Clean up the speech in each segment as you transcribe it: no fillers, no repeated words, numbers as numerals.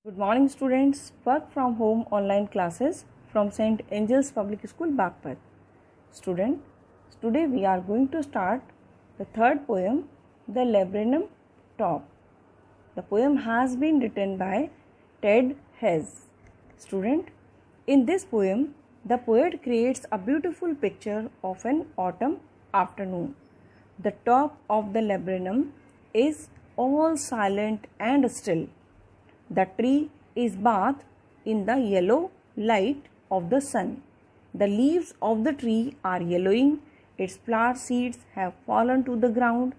Good morning students, work from home online classes from St. Angel's Public School, Bagpat. Student, today we are going to start the third poem, The Laburnum Top. The poem has been written by Ted Hesse. Student, in this poem, the poet creates a beautiful picture of an autumn afternoon. The top of the laburnum is all silent and still. The tree is bathed in the yellow light of the sun. The leaves of the tree are yellowing. Its flower seeds have fallen to the ground.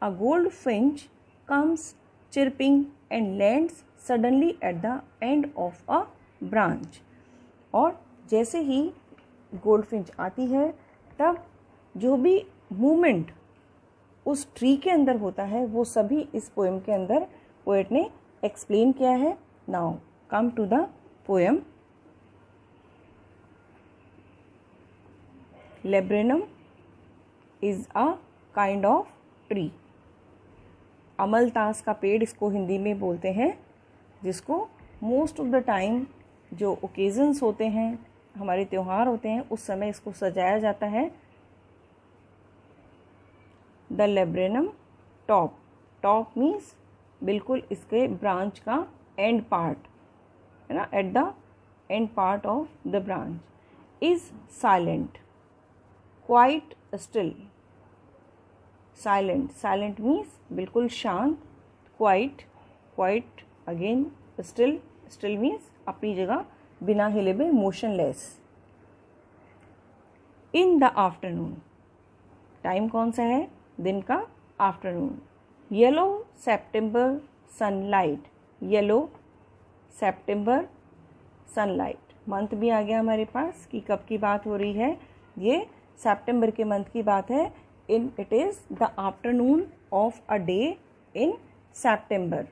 A goldfinch comes chirping and lands suddenly at the end of a branch. और जैसे ही goldfinch आती है तब जो भी movement उस tree के अंदर होता है वो सभी इस पोएम के अंदर पोएट ने एक्सप्लेन किया है. Now come to the poem. Laburnum is a kind of tree. अमलतास का पेड़ इसको हिंदी में बोलते हैं, जिसको मोस्ट ऑफ द टाइम जो ओकेजन्स होते हैं, हमारे त्यौहार होते हैं, उस समय इसको सजाया जाता है. The laburnum top. Top means बिल्कुल इसके ब्रांच का एंड पार्ट है ना, at the end part of the branch. Is silent, quite still. Silent, silent means बिल्कुल शांत. Quite, quite again. Still, still means अपनी जगह बिना हिले हुए, motionless. In the afternoon. Time कौन सा है? दिन का afternoon. Yellow September sunlight. Yellow September sunlight. Month भी आ गया हमारे पास कि कब की बात हो रही है. ये सितंबर के मंथ की बात है. It is the afternoon of a day in September.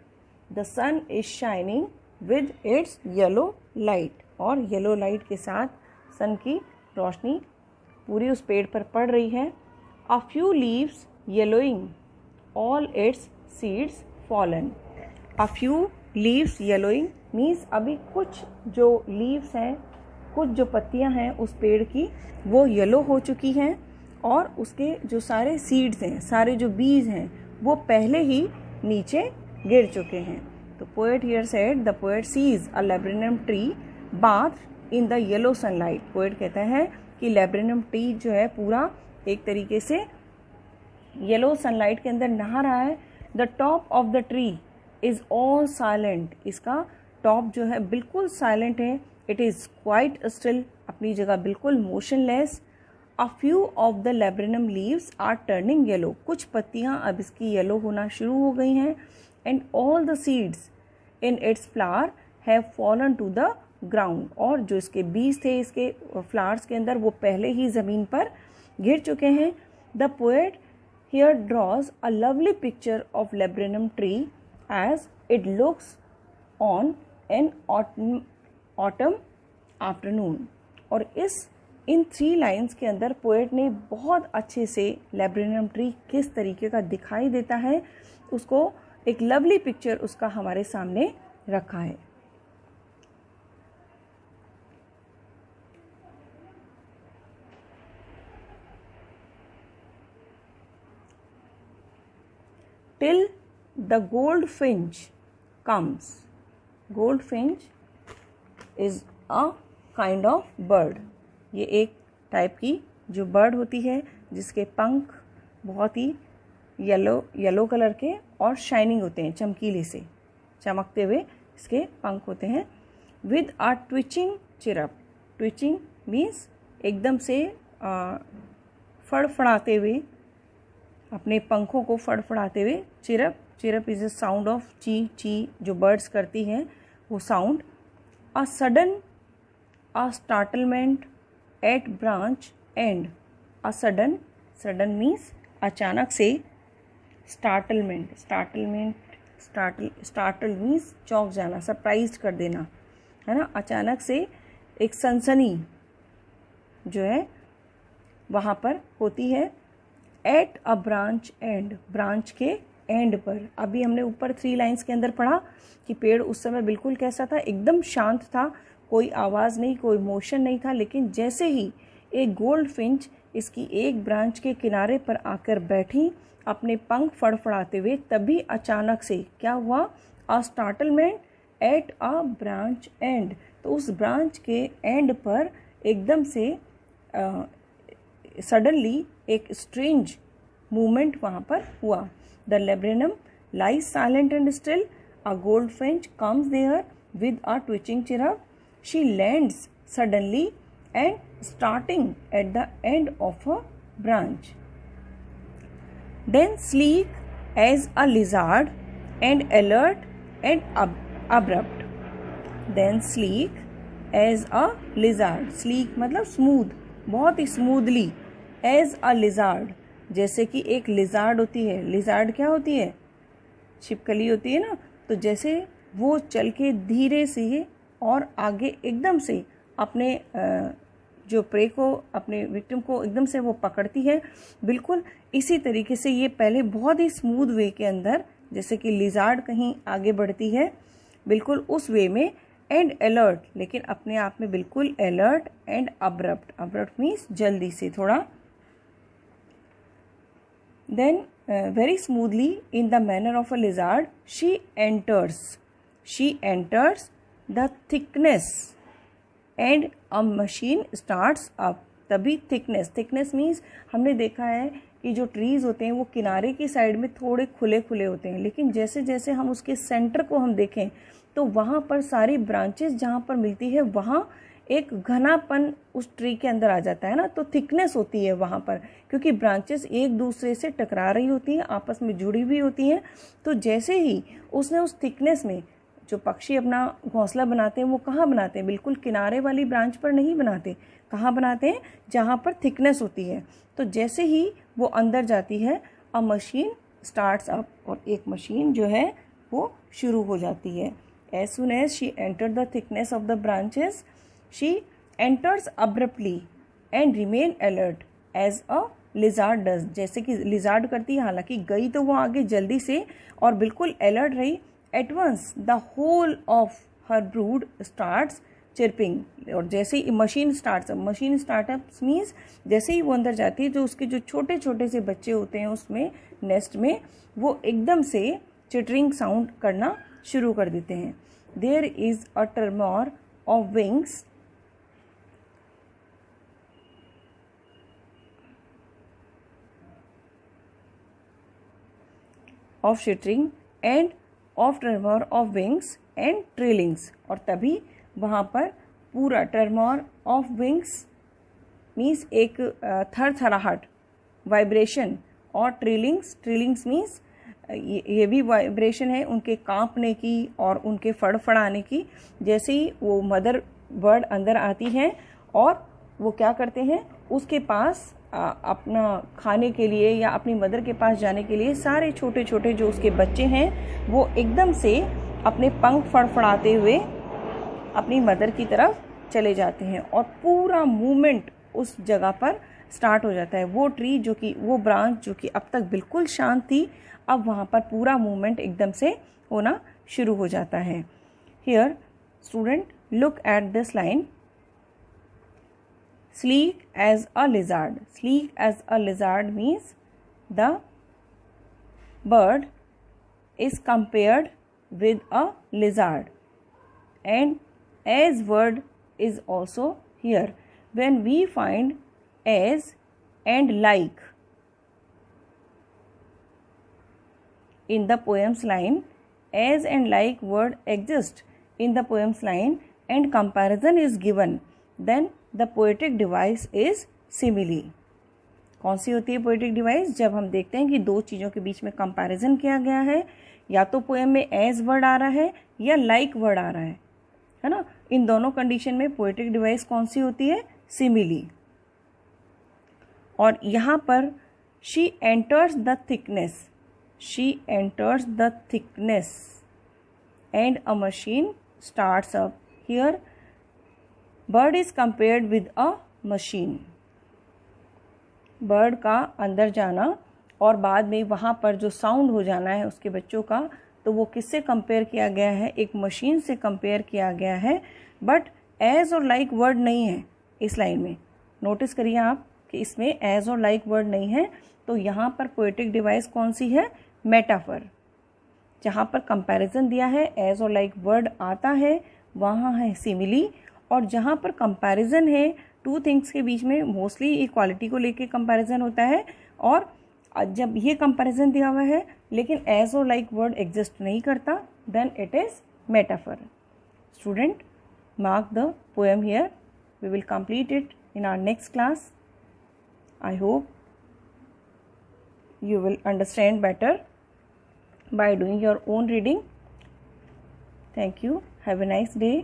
The sun is shining with its yellow light. और येलो लाइट के साथ सन की रोशनी पूरी उस पेड़ पर पड़ रही है. A few leaves yellowing, all its seeds fallen. A few leaves yellowing means अभी कुछ जो leaves हैं, कुछ जो पत्तियां हैं उस पेड़ की वो येलो हो चुकी हैं और उसके जो सारे सीड्स हैं, सारे जो बीज हैं, वो पहले ही नीचे गिर चुके हैं. तो poet here said the poet sees a laburnum tree bathed in the yellow sunlight. poet कहता है कि laburnum tree जो है पूरा एक तरीके से येलो सनलाइट के अंदर नहा रहा है. The top of the tree is all silent. इसका टॉप जो है बिल्कुल साइलेंट है. इट इज़ क्वाइट स्टिल, अपनी जगह बिल्कुल motionless. A few of the laburnum leaves are turning yellow. कुछ पत्तियां अब इसकी येलो होना शुरू हो गई हैं. And all the seeds in its flower have fallen to the ground. और जो इसके बीज थे इसके फ्लावर्स के अंदर वो पहले ही ज़मीन पर गिर चुके हैं. The poet here draws a lovely picture of laburnum tree as it looks on an autumn afternoon. और इन 3 लाइन्स के अंदर पोएट ने बहुत अच्छे से laburnum ट्री किस तरीके का दिखाई देता है उसको एक लवली पिक्चर उसका हमारे सामने रखा है. Till the goldfinch comes. Goldfinch is a kind of bird. ये एक टाइप की जो बर्ड होती है जिसके पंख बहुत ही येलो कलर के और शाइनिंग होते हैं, चमकीले से चमकते हुए इसके पंख होते हैं. With a twitching chirp. Twitching means एकदम से फड़फड़ाते हुए, अपने पंखों को फड़फड़ाते हुए. Chirp, chirp is a sound of ची ची जो बर्ड्स करती हैं वो sound. A sudden, a startlement at branch and. A sudden, sudden means अचानक से. स्टार्टलमेंट, स्टार्टल मीन्स चौंक जाना, सरप्राइज कर देना है ना. अचानक से एक सनसनी जो है वहाँ पर होती है. Eight a branch and. Branch के एंड पर। अभी हमने ऊपर 3 लाइन्स के अंदर पढ़ा कि पेड़ उस समय बिल्कुल कैसा था, एकदम शांत था, कोई आवाज़ नहीं, कोई मोशन नहीं था। लेकिन जैसे ही एक गोल्ड फिंच इसकी एक ब्रांच के किनारे पर आकर बैठी अपने पंख फड़फड़ाते हुए, तभी अचानक से क्या हुआ, a startlement at a branch end. तो उस ब्रांच के एंड पर एकदम से सडनली एक स्ट्रेंज मूवमेंट वहाँ पर हुआ। The laburnum lies silent and still, a gold finch comes there with a twitching chirp, she lands suddenly and starting at the end of a branch. Then sleek as a lizard and alert and abrupt. Then sleek as a lizard. Sleek मतलब smooth, बहुत ही smoothly. As a lizard, जैसे कि एक lizard होती है। lizard क्या होती है? छिपकली होती है ना। तो जैसे वो चल के धीरे से और आगे एकदम से अपने जो प्रे को, अपने विक्टिम को एकदम से वो पकड़ती है, बिल्कुल इसी तरीके से ये पहले बहुत ही स्मूथ वे के अंदर, जैसे कि लिजार्ड कहीं आगे बढ़ती है, बिल्कुल उस वे में, एंड अलर्ट, लेकिन अपने आप में बिल्कुल alert, and abrupt, abrupt means जल्दी से थोड़ा। Then very smoothly in the manner of a lizard she enters the thickness and a machine starts up. तभी थिकनेस मीन्स हमने देखा है कि जो ट्रीज़ होते हैं वो किनारे की साइड में थोड़े खुले खुले होते हैं, लेकिन जैसे जैसे हम उसके सेंटर को हम देखें तो वहाँ पर सारी ब्रांचेस जहाँ पर मिलती है वहाँ एक घनापन उस ट्री के अंदर आ जाता है ना। तो थिकनेस होती है वहाँ पर, क्योंकि ब्रांचेस एक दूसरे से टकरा रही होती हैं, आपस में जुड़ी हुई होती हैं। तो जैसे ही उसने उस थिकनेस में, जो पक्षी अपना घोंसला बनाते हैं वो कहाँ बनाते हैं, बिल्कुल किनारे वाली ब्रांच पर नहीं बनाते, कहाँ बनाते हैं, जहाँ पर थिकनेस होती है। तो जैसे ही वो अंदर जाती है, अ मशीन स्टार्ट्स अप, और एक मशीन जो है वो शुरू हो जाती है। As soon as she enter the thickness of the branches, she enters abruptly and remain alert as a lizard does, जैसे कि लिजार्ड करती है। हालांकि गई तो वो आगे जल्दी से और बिल्कुल अलर्ट रही। At once the whole of her brood starts chirping, और जैसे ही मशीन स्टार्टअप मीन्स जैसे ही वो अंदर जाती है, जो उसके जो छोटे छोटे से बच्चे होते हैं उसमें नेस्ट में, वो एकदम से चिटरिंग साउंड करना शुरू कर देते हैं। There is a tremor of wings of chittering and of tremor of wings and trillings, और तभी वहाँ पर पूरा ट्रेमोर ऑफ विंग्स मीन्स एक थरथराहट, वाइब्रेशन, और ट्रिलिंग्स मीन्स ये भी वाइब्रेशन है उनके कांपने की और उनके फड़फड़ाने की। जैसे ही वो मदर बर्ड अंदर आती हैं और वो क्या करते हैं, उसके पास अपना खाने के लिए या अपनी मदर के पास जाने के लिए सारे छोटे छोटे जो उसके बच्चे हैं वो एकदम से अपने पंख फड़फड़ाते हुए अपनी मदर की तरफ चले जाते हैं, और पूरा मूवमेंट उस जगह पर स्टार्ट हो जाता है। वो ट्री जो कि, वो ब्रांच जो कि अब तक बिल्कुल शांत थी, अब वहाँ पर पूरा मूवमेंट एकदम से होना शुरू हो जाता है। Here student look at this line, sleek as a lizard. Sleek as a lizard means the bird is compared with a lizard, and as word is also here. When we find as and like in the poem's line, as and like word exist in the poem's line and comparison is given, then the poetic device is simile. कौन सी होती है poetic device? जब हम देखते हैं कि दो चीज़ों के बीच में कंपैरिजन किया गया है, या तो पोएम में एज वर्ड आ रहा है या लाइक वर्ड आ रहा है ना। इन दोनों कंडीशन में पोएटिक डिवाइस कौन सी होती है? सिमिली। और यहाँ पर she enters the thickness and a machine starts up. Here bird is compared with a machine. Bird का अंदर जाना और बाद में वहाँ पर जो साउंड हो जाना है उसके बच्चों का, तो वो किससे कंपेयर किया गया है, एक मशीन से कंपेयर किया गया है, बट एज और लाइक वर्ड नहीं है इस लाइन में। नोटिस करिए आप कि इसमें एज और लाइक वर्ड नहीं है, तो यहाँ पर पोएटिक डिवाइस कौन सी है, मेटाफर। जहाँ पर कंपैरिजन दिया है एज और लाइक वर्ड आता है वहाँ है सिमिली, और जहाँ पर कंपैरिजन है टू थिंग्स के बीच में मोस्टली इक्वालिटी को लेके कंपैरिजन होता है, और जब ये कंपैरिजन दिया हुआ है लेकिन एज और लाइक वर्ड एग्जिस्ट नहीं करता, then it is metaphor. Student, mark the poem here. We will complete it in our next class. I hope you will understand better by doing your own reading. Thank you. Have a nice day.